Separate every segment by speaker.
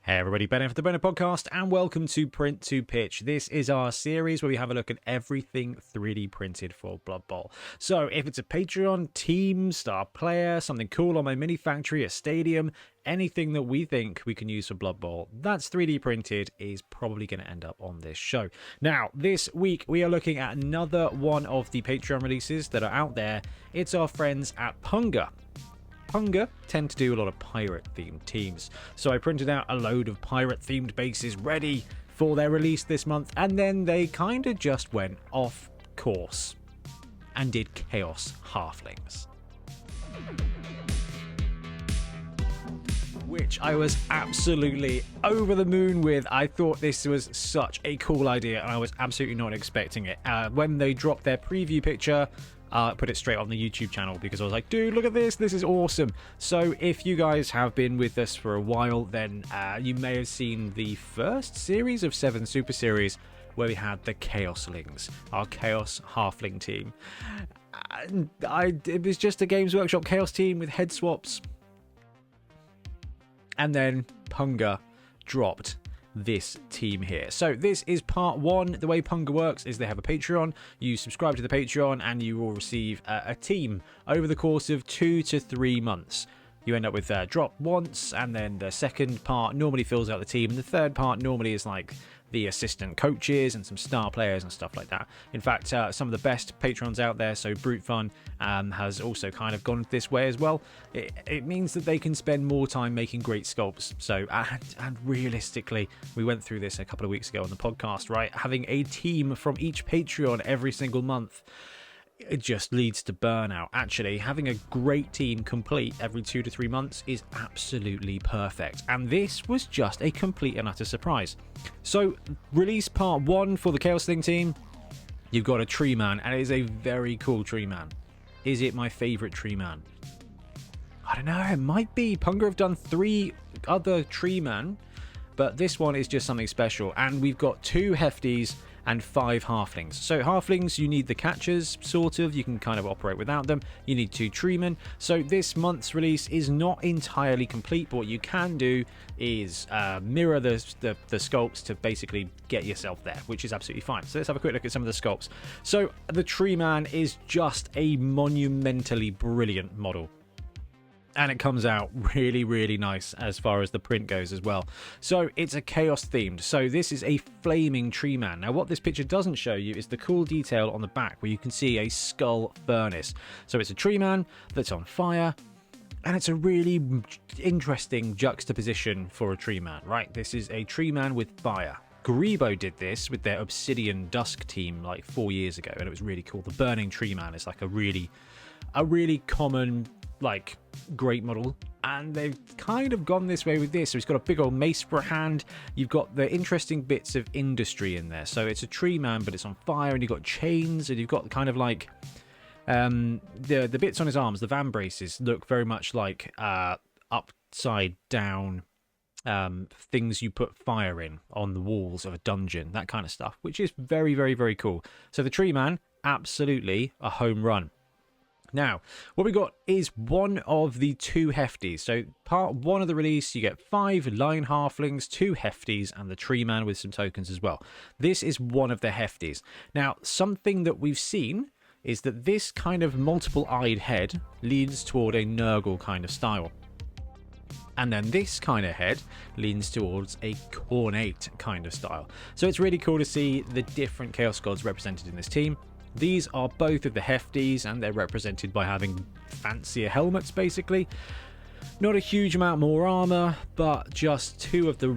Speaker 1: Hey everybody, Ben for the Bonehead podcast, and welcome to Print to Pitch. This is our series where we have a look at everything 3D printed for Blood Bowl. So if it's a Patreon, team, star player, something cool on my mini factory, a stadium, anything that we think we can use for Blood Bowl that's 3D printed is probably going to end up on this show. Now, this week we are looking at another one of the Patreon releases that are out there. It's our friends at Punga. Punga tend to do a lot of pirate-themed teams, so I printed out a load of pirate-themed bases ready for their release this month, and then they kind of just went off course and did Chaos Halflings, which I was absolutely over the moon with. I thought this was such a cool idea, and I was absolutely not expecting it. When they dropped their preview picture, put it straight on the YouTube channel because I was like, dude, look at this. This is awesome. So if you guys have been with us for a while, then you may have seen the first series of 7 Super Series where we had the Chaoslings, our Chaos Halfling team. It was just a Games Workshop Chaos team with head swaps. And then Punga dropped this team here. So this is part 1. The way Punga works is they have a Patreon. You subscribe to the Patreon and you will receive a team over the course of 2 to 3 months. You end up with drop once, and then the second part normally fills out the team, and the third part normally is like the assistant coaches and some star players and stuff like that. In fact, some of the best patrons out there, so Brute Fun has also kind of gone this way as well. It means that they can spend more time making great sculpts. So, and realistically, we went through this a couple of weeks ago on the podcast, right? Having a team from each Patreon every single month, it just leads to burnout. Actually, having a great team complete every 2 to 3 months is absolutely perfect. And this was just a complete and utter surprise. So, release part 1 for the Chaosling team. You've got a tree man, and it is a very cool tree man. Is it my favourite tree man? I don't know, it might be. Punga have done 3 other tree man, but this one is just something special. And we've got 2 hefties and 5 halflings. So halflings, you need the catchers, sort of. You can kind of operate without them. You need 2 treemen. So this month's release is not entirely complete, but what you can do is mirror the sculpts to basically get yourself there, which is absolutely fine. So let's have a quick look at some of the sculpts. So the tree man is just a monumentally brilliant model. And it comes out really, really nice as far as the print goes as well. So it's a chaos themed. So this is a flaming tree man. Now what this picture doesn't show you is the cool detail on the back where you can see a skull furnace. So it's a tree man that's on fire. And it's a really interesting juxtaposition for a tree man, right? This is a tree man with fire. Grebo did this with their Obsidian Dusk team like 4 years ago, and it was really cool. The burning tree man is like a really common, like, great model, and they've kind of gone this way with this. So he's got a big old mace for a hand. You've got the interesting bits of industry in there. So it's a tree man, but it's on fire, and you've got chains, and you've got kind of like the bits on his arms, the van braces, look very much like upside down things you put fire in on the walls of a dungeon, that kind of stuff, which is very, very, very cool. So the tree man, absolutely a home run. Now, what we got is one of the 2 hefties. So part 1 of the release, you get 5 lion halflings, 2 hefties, and the tree man with some tokens as well. This is one of the hefties. Now, something that we've seen is that this kind of multiple-eyed head leans toward a Nurgle kind of style. And then this kind of head leans towards a cornate kind of style. So it's really cool to see the different Chaos Gods represented in this team. These are both of the hefties, and they're represented by having fancier helmets, basically. Not a huge amount more armor, but just 2 of the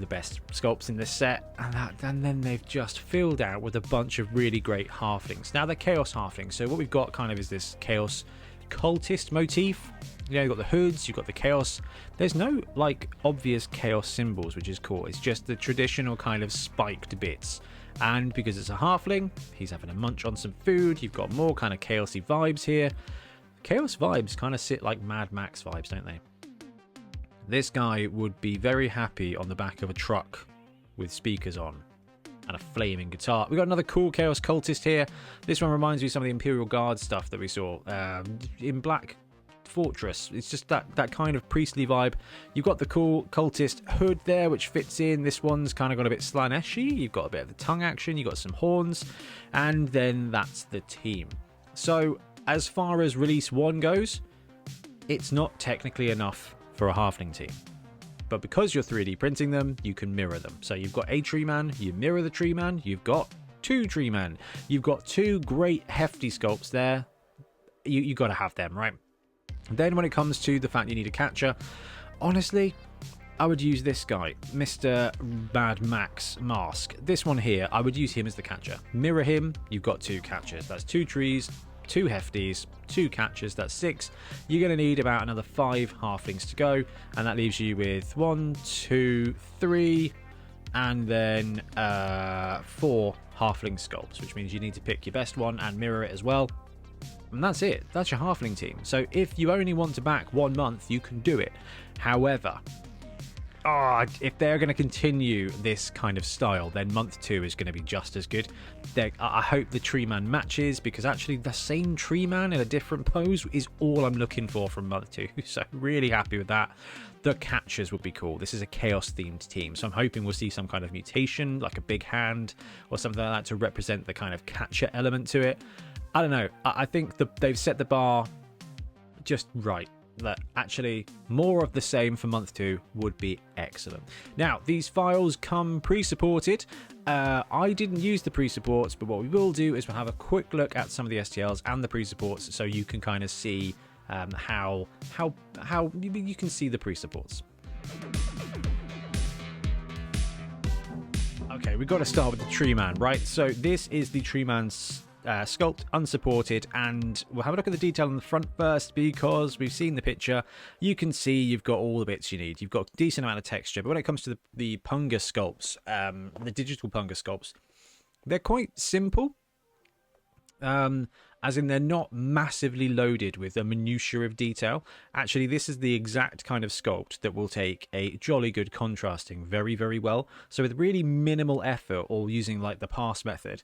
Speaker 1: best sculpts in this set, and then they've just filled out with a bunch of really great halflings. Now they're Chaos Halflings, so what we've got kind of is this Chaos cultist motif. You know, you've got the hoods, you've got the chaos. There's no like obvious chaos symbols, which is cool. It's just the traditional kind of spiked bits. And because it's a halfling, he's having a munch on some food. You've got more kind of chaosy vibes here. Chaos vibes kind of sit like Mad Max vibes, don't they? This guy would be very happy on the back of a truck with speakers on and a flaming guitar. We've got another cool Chaos Cultist here. This one reminds me of some of the Imperial Guard stuff that we saw in black fortress. It's just that kind of priestly vibe. You've got the cool cultist hood there, which fits in. This one's kind of got a bit Slaneshi. You've got a bit of the tongue action. You've got some horns. And then that's the team. So as far as release 1 goes, it's not technically enough for a halfling team. But because you're 3D printing them, you can mirror them. So you've got a tree man, you mirror the tree man, you've got 2 tree men. You've got 2 great hefty sculpts there. You got to have them, right? Then when it comes to the fact you need a catcher, honestly, I would use this guy, Mr. Mad Max Mask. This one here, I would use him as the catcher. Mirror him, you've got 2 catchers. That's 2 trees, 2 hefties, 2 catchers, that's 6. You're going to need about another 5 halflings to go, and that leaves you with 1, 2, 3, and then 4 halfling sculpts, which means you need to pick your best one and mirror it as well. And that's it. That's your halfling team. So if you only want to back 1 month, you can do it. However, if they're going to continue this kind of style, then month 2 is going to be just as good. I hope the tree man matches, because actually the same tree man in a different pose is all I'm looking for from month 2. So really happy with that. The catchers would be cool. This is a chaos themed team, so I'm hoping we'll see some kind of mutation, like a big hand or something like that, to represent the kind of catcher element to it. I don't know. I think they've set the bar just right. That actually more of the same for month 2 would be excellent. Now, these files come pre-supported. I didn't use the pre-supports, but what we will do is we'll have a quick look at some of the STLs and the pre-supports, so you can kind of see how you can see the pre-supports. Okay, we've got to start with the tree man, right? So this is the tree man's sculpt, unsupported, and we'll have a look at the detail on the front first, because we've seen the picture. You can see you've got all the bits you need. You've got a decent amount of texture, but when it comes to the Punga sculpts, the digital Punga sculpts, they're quite simple. As in, they're not massively loaded with a minutiae of detail. Actually, this is the exact kind of sculpt that will take a jolly good contrasting very, very well. So with really minimal effort, or using like the pass method,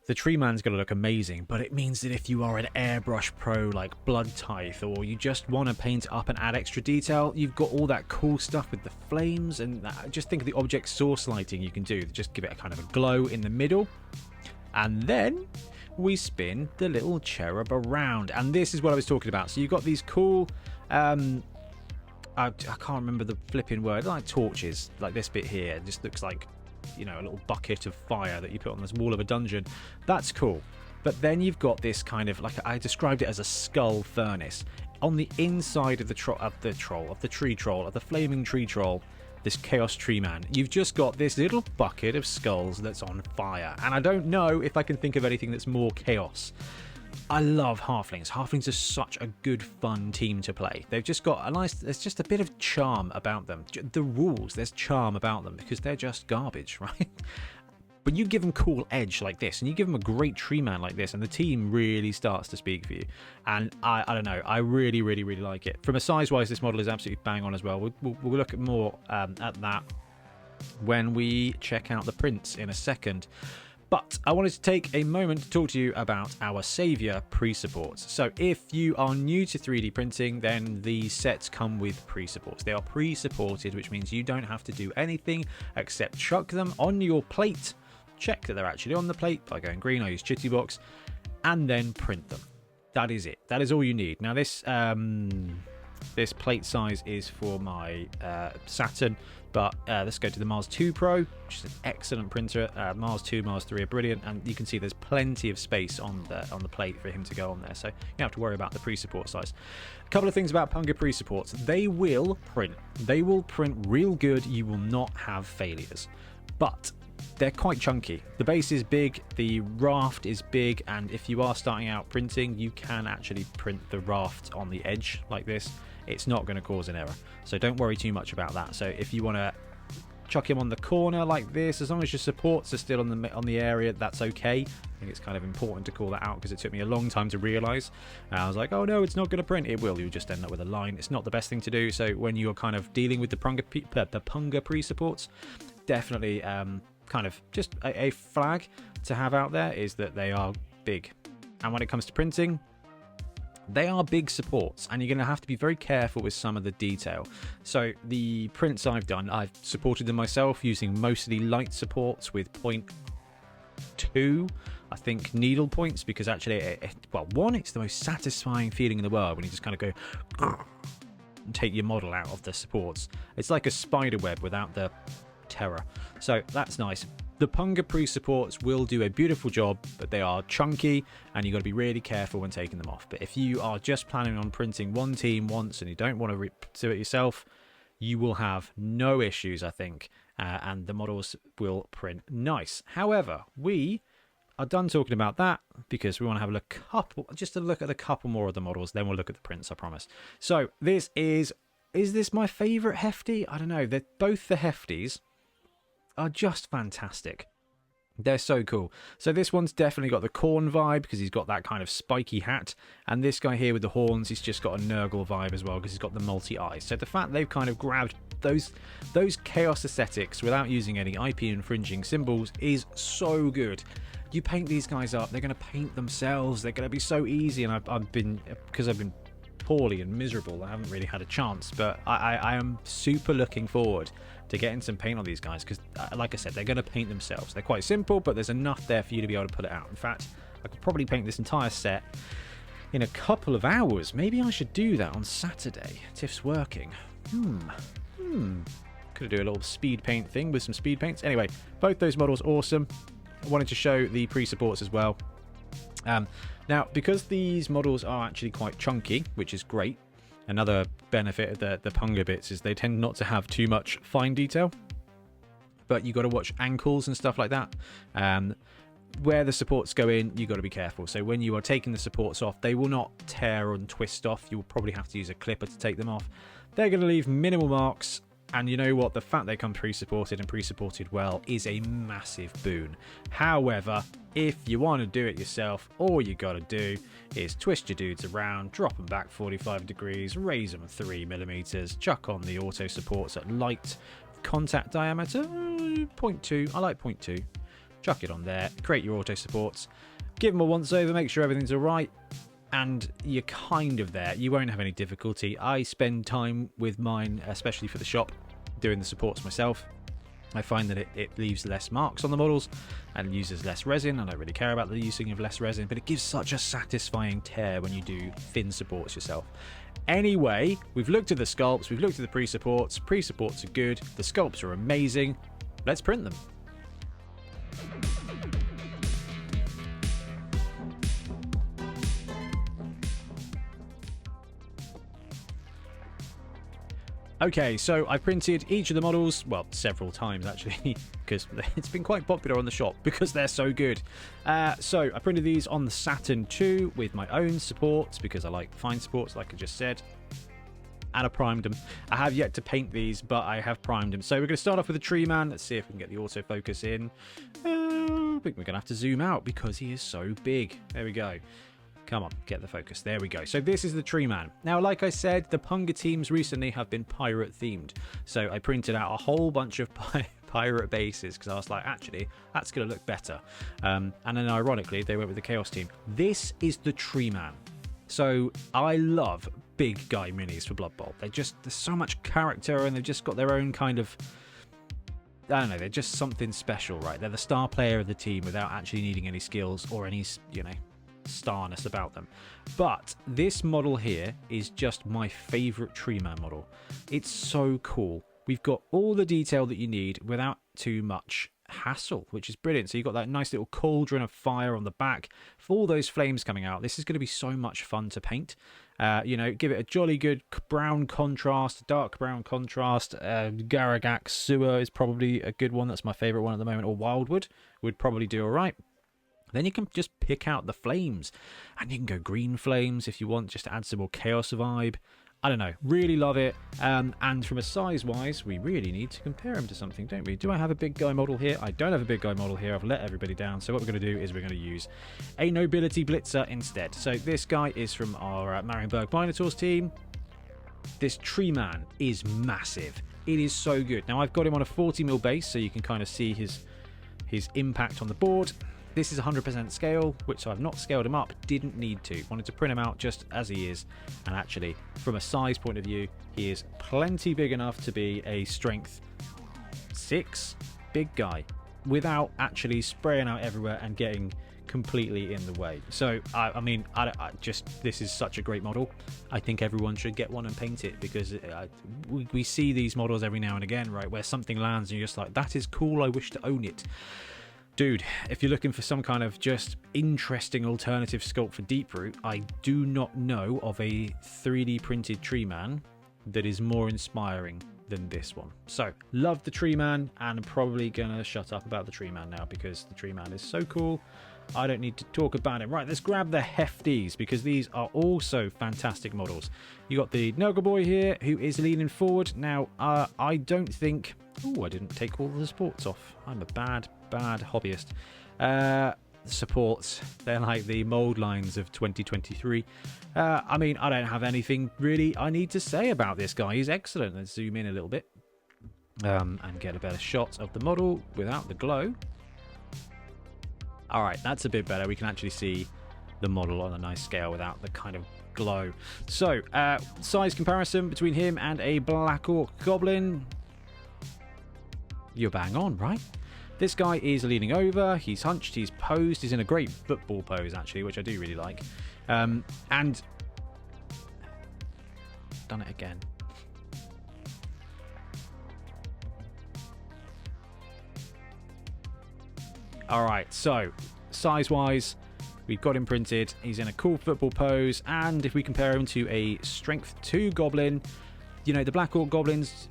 Speaker 1: the tree man's going to look amazing. But it means that if you are an airbrush pro like Blood Tithe, or you just want to paint up and add extra detail, you've got all that cool stuff with the flames, and just think of the object source lighting you can do. Just give it a kind of a glow in the middle, and then we spin the little cherub around, and this is what I was talking about. So you've got these cool I can't remember the flipping word, like torches, like this bit here. It just looks like, you know, a little bucket of fire that you put on this wall of a dungeon. That's cool. But then you've got this kind of, like, I described it as a skull furnace on the inside of the tree troll, of the flaming tree troll, this chaos tree man. You've just got this little bucket of skulls that's on fire, and I don't know if I can think of anything that's more chaos. I love halflings. Halflings are such a good, fun team to play. They've just got there's just a bit of charm about them. The rules, there's charm about them because they're just garbage, right? But you give them cool edge like this, and you give them a great tree man like this, and the team really starts to speak for you. And I don't know, I really, really, really like it. From a size-wise, this model is absolutely bang on as well. We'll look at more at that when we check out the prints in a second. But I wanted to take a moment to talk to you about our Saviour pre-supports. So if you are new to 3D printing, then these sets come with pre-supports. They are pre-supported, which means you don't have to do anything except chuck them on your plate, check that they're actually on the plate by going green. I use Chitty Box, and then print them. That is it. That is all you need. Now this plate size is for my Saturn, but let's go to the Mars 2 Pro, which is an excellent printer. Mars 2, Mars 3 are brilliant, and you can see there's plenty of space on the plate for him to go on there, so you don't have to worry about the pre-support size. A couple of things about Punga pre-supports. They will print. They will print real good. You will not have failures, but they're quite chunky. The base is big, the raft is big, and if you are starting out printing, you can actually print the raft on the edge like this. It's not going to cause an error, so don't worry too much about that. So if you want to chuck him on the corner like this, as long as your supports are still on the area, that's okay. I think it's kind of important to call that out because it took me a long time to realise. I was like, oh no, it's not going to print. It will. You just end up with a line. It's not the best thing to do. So when you're kind of dealing with the Punga pre-supports, definitely kind of just a flag to have out there is that they are big. And when it comes to printing, They are big supports, and you're going to have to be very careful with some of the detail. So the prints I've done, I've supported them myself using mostly light supports with 0.2, I think, needle points, because actually, well, one, it's the most satisfying feeling in the world when you just kind of go and take your model out of the supports. It's like a spider web without the terror. So that's nice. The Punga pre-supports will do a beautiful job, but they are chunky, and you've got to be really careful when taking them off. But if you are just planning on printing one team once and you don't want to do it yourself, you will have no issues, I think, and the models will print nice. However, we are done talking about that because we want to have just a look at a couple more of the models, then we'll look at the prints, I promise. So this is this my favourite hefty? I don't know. Both the hefties are just fantastic. They're so cool. So this one's definitely got the Corn vibe because he's got that kind of spiky hat, and this guy here with the horns, he's just got a Nurgle vibe as well because he's got the multi-eyes. So the fact they've kind of grabbed those chaos aesthetics without using any IP infringing symbols is so good. You paint these guys up, they're going to paint themselves, they're going to be so easy, and I've been poorly and miserable, I haven't really had a chance, but I am super looking forward to getting some paint on these guys because, like I said, they're going to paint themselves. They're quite simple, but there's enough there for you to be able to put it out. In fact, I could probably paint this entire set in a couple of hours. Maybe I should do that on Saturday. Tiff's working. Could do a little speed paint thing with some speed paints. Anyway, both those models awesome. I wanted to show the pre-supports as well. Now, because these models are actually quite chunky, which is great, another benefit of the Punga bits is they tend not to have too much fine detail, but you got to watch ankles and stuff like that. Where the supports go in, you got to be careful. So when you are taking the supports off, they will not tear and twist off. You will probably have to use a clipper to take them off. They're going to leave minimal marks. And you know what? The fact they come pre-supported and pre-supported well is a massive boon. However, if you want to do it yourself, all you got to do is twist your dudes around, drop them back 45 degrees, raise them 3mm, chuck on the auto supports at light contact diameter, 0.2. I like 0.2. Chuck it on there, create your auto supports, give them a once over, make sure everything's all right. And you're kind of there. You won't have any difficulty. I spend time with mine, especially for the shop, doing the supports myself. I find that it leaves less marks on the models and uses less resin. I don't really care about the using of less resin, but it gives such a satisfying tear when you do thin supports yourself. Anyway, we've looked at the sculpts, we've looked at the pre-supports. Pre-supports are good, the sculpts are amazing. Let's print them. Okay, so I printed each of the models, well, several times actually, because it's been quite popular on the shop because they're so good. So I printed these on the Saturn II with my own supports because I like fine supports, like I just said. And I primed them. I have yet to paint these, but I have primed them. So we're going to start off with the Tree Man. Let's see if we can get the autofocus in. I think we're going to have to zoom out because he is so big. There we go. Come on, get the focus. There we go. So this is the Tree Man. Now, like I said, the Punga teams recently have been pirate themed. So I printed out a whole bunch of pirate bases because I was like, actually, that's going to look better. And then ironically, they went with the Chaos team. This is the Tree Man. So I love big guy minis for Blood Bowl. There's so much character and they've just got their own kind of, I don't know, they're just something special, right? They're the star player of the team without actually needing any skills or any, starness about them. But this model here is just my favorite Tree Man model. It's so cool. We've got all the detail that you need without too much hassle, which is brilliant. So you've got that nice little cauldron of fire on the back for all those flames coming out. This is going to be so much fun to paint. Give it a jolly good brown contrast, dark brown contrast. Garagax Sewer is probably a good one. That's my favorite one at the moment. Or Wildwood would probably do all right. Then you can just pick out the flames, and you can go green flames if you want, just to add some more chaos vibe. I don't know, really love it. And from a size-wise, we really need to compare him to something, don't we? Do I have a big guy model here? I don't have a big guy model here. I've let everybody down. So what we're going to do is we're going to use a Nobility Blitzer instead. So this guy is from our Marienburg Minotaurs team. This Tree Man is massive. It is so good. Now, I've got him on a 40mm base, so you can kind of see his impact on the board. This is 100% scale, which I've not scaled him up, didn't need to. Wanted to print him out just as he is. And actually, from a size point of view, he is plenty big enough to be a strength 6 big guy without actually spraying out everywhere and getting completely in the way. So I mean, this is such a great model. I think everyone should get one and paint it, because we see these models every now and again, right, where something lands and you're just like, that is cool, I wish to own it. Dude, if you're looking for some kind of just interesting alternative sculpt for Deeproot, I do not know of a 3D printed tree man that is more inspiring than this one. So, love the tree man, and I'm probably gonna shut up about the tree man now, because the tree man is so cool. I don't need to talk about it. Right, let's grab the hefties, because these are also fantastic models. You got the Nurgle boy here, who is leaning forward. Now, I don't think... Oh, I didn't take all the supports off. I'm a bad hobbyist. Supports, they're like the mold lines of 2023. I mean, I don't have anything really I need to say about this guy. He's excellent. Let's zoom in a little bit and get a better shot of the model without the glow. All right, that's a bit better. We can actually see the model on a nice scale without the kind of glow. So, size comparison between him and a Black Orc Goblin. You're bang on, right? This guy is leaning over, he's hunched, he's posed, he's in a great football pose, actually, which I do really like. And... Done it again. Alright, so, size-wise, we've got him printed. He's in a cool football pose, and if we compare him to a Strength 2 Goblin, you know, the Black Orc Goblins...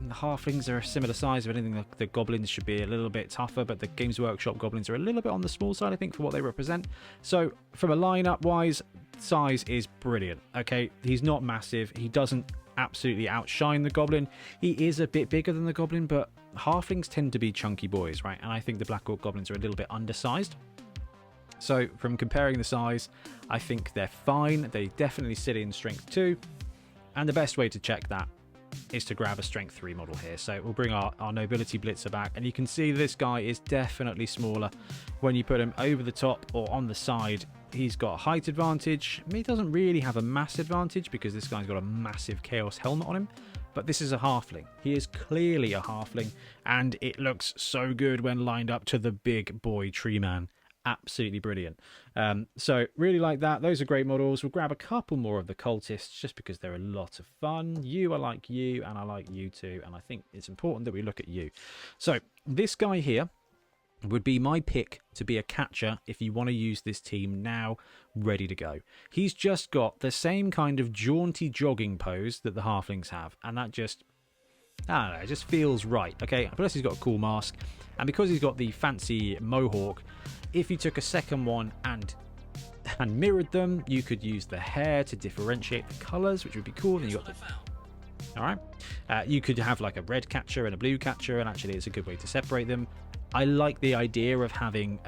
Speaker 1: The halflings are a similar size. If anything, the goblins should be a little bit tougher, but the Games Workshop goblins are a little bit on the small side, I think, for what they represent. So, from a lineup wise, size is brilliant. Okay, he's not massive. He doesn't absolutely outshine the goblin. He is a bit bigger than the goblin, but halflings tend to be chunky boys, right? And I think the Black Orc goblins are a little bit undersized. So, from comparing the size, I think they're fine. They definitely sit in Strength 2. And the best way to check that is to grab a Strength 3 model here. So we'll bring our Nobility Blitzer back, and you can see this guy is definitely smaller. When you put him over the top or on the side, he's got a height advantage. I mean, he doesn't really have a mass advantage because this guy's got a massive Chaos helmet on him, but this is a halfling. He is clearly a halfling, and it looks so good when lined up to the big boy tree man. Absolutely brilliant. So really like that. Those are great models. We'll grab a couple more of the cultists just because they're a lot of fun. I like you, and I like you too, and I think it's important that we look at you. So this guy here would be my pick to be a catcher if you want to use this team now, ready to go. He's just got the same kind of jaunty jogging pose that the halflings have, and that just... I don't know, it just feels right, okay? Plus he's got a cool mask, and because he's got the fancy mohawk, if you took a second one and mirrored them, you could use the hair to differentiate the colours, which would be cool. Then you got the... Alright. You could have like a red catcher and a blue catcher, and actually it's a good way to separate them. I like the idea of having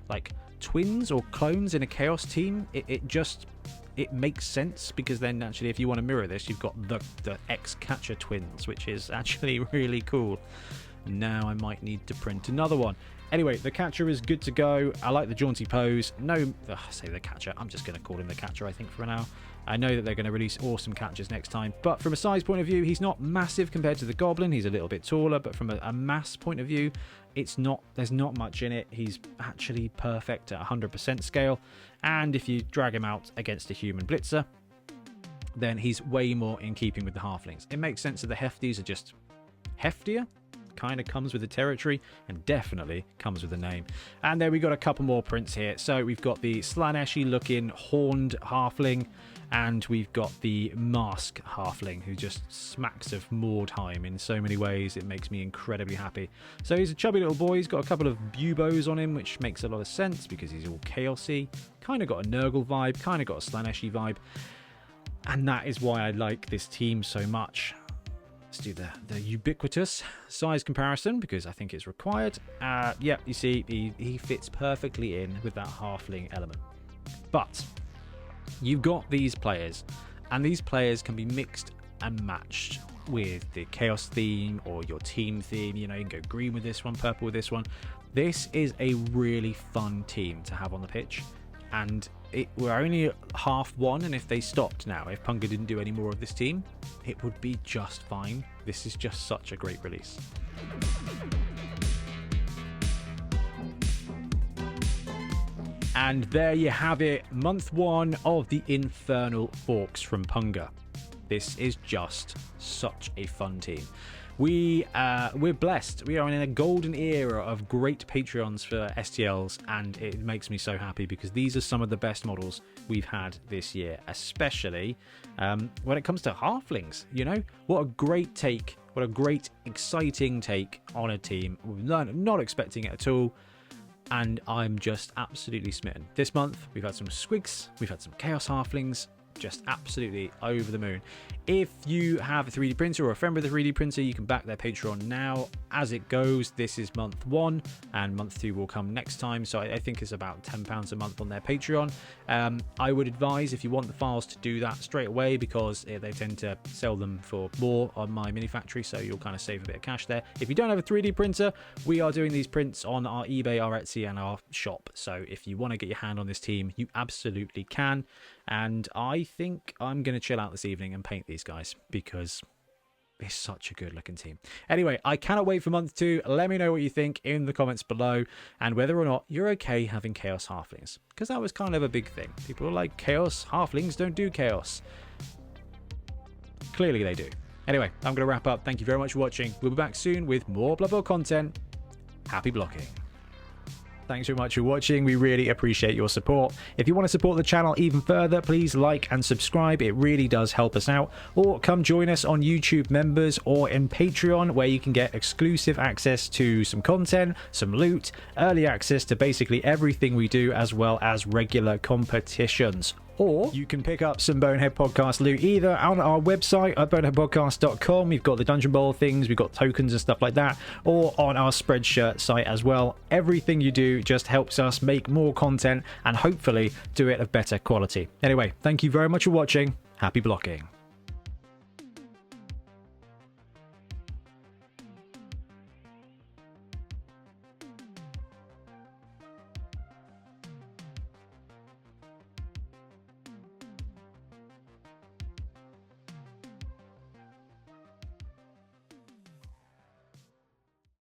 Speaker 1: like twins or clones in a Chaos team. It makes sense, because then actually if you want to mirror this, you've got the X-Catcher twins, which is actually really cool. Now I might need to print another one. Anyway, the catcher is good to go. I like the jaunty pose. No, I say the catcher. I'm just going to call him the catcher, I think, for now. I know that they're going to release awesome catchers next time, but from a size point of view, he's not massive compared to the goblin. He's a little bit taller, but from a mass point of view, there's not much in it. He's actually perfect at 100% scale, and if you drag him out against a human blitzer, then he's way more in keeping with the halflings. It makes sense that the hefties are just heftier. Kind of comes with the territory, and definitely comes with the name. And then we got a couple more prints here. So we've got the Slaneshi looking horned halfling, and we've got the mask halfling, who just smacks of Mordheim in so many ways. It makes me incredibly happy. So he's a chubby little boy. He's got a couple of buboes on him, which makes a lot of sense because he's all chaosy. Kind of got a Nurgle vibe, kind of got a Slaneshi vibe, and that is why I like this team so much. Let's do the ubiquitous size comparison, because I think it's required. Yeah, you see, he fits perfectly in with that halfling element. But you've got these players, and these players can be mixed and matched with the chaos theme or your team theme. You know, you can go green with this one, purple with this one. This is a really fun team to have on the pitch, and we're only half one, and if they stopped now, if Punga didn't do any more of this team, it would be just fine. This is just such a great release. And there you have it, month one of the Infernal Forks from Punga. This is just such a fun team. We're blessed. We are in a golden era of great Patreons for STLs, and it makes me so happy because these are some of the best models we've had this year, especially when it comes to Halflings. You know, what a great take, what a great, exciting take on a team. Not expecting it at all. And I'm just absolutely smitten. This month, we've had some Squigs, we've had some Chaos Halflings, just absolutely over the moon. If you have a 3D printer or a friend with a 3D printer, you can back their Patreon now. As it goes, this is month one, and month two will come next time. So I think it's about £10 a month on their Patreon. I would advise, if you want the files, to do that straight away, because they tend to sell them for more on my mini factory, so you'll kind of save a bit of cash there. If you don't have a 3D printer, we are doing these prints on our eBay, our Etsy, and our shop. So if you want to get your hand on this team, you absolutely can. And I think I'm going to chill out this evening and paint these guys, because it's such a good looking team. Anyway, I cannot wait for month two. Let me know what you think in the comments below, and whether or not you're okay having Chaos Halflings, because that was kind of a big thing. People were like, Chaos Halflings don't do Chaos. Clearly they do. Anyway, I'm going to wrap up. Thank you very much for watching. We'll be back soon with more Blood Bowl content. Happy blocking. Thanks very much for watching. We really appreciate your support. If you want to support the channel even further, please like and subscribe. It really does help us out. Or come join us on YouTube Members or in Patreon, where you can get exclusive access to some content, some loot, early access to basically everything we do, as well as regular competitions. Or you can pick up some Bonehead Podcast loot either on our website at boneheadpodcast.com. We've got the Dungeon Bowl things, we've got tokens and stuff like that, or on our Spreadshirt site as well. Everything you do just helps us make more content and hopefully do it of better quality. Anyway, thank you very much for watching. Happy blocking.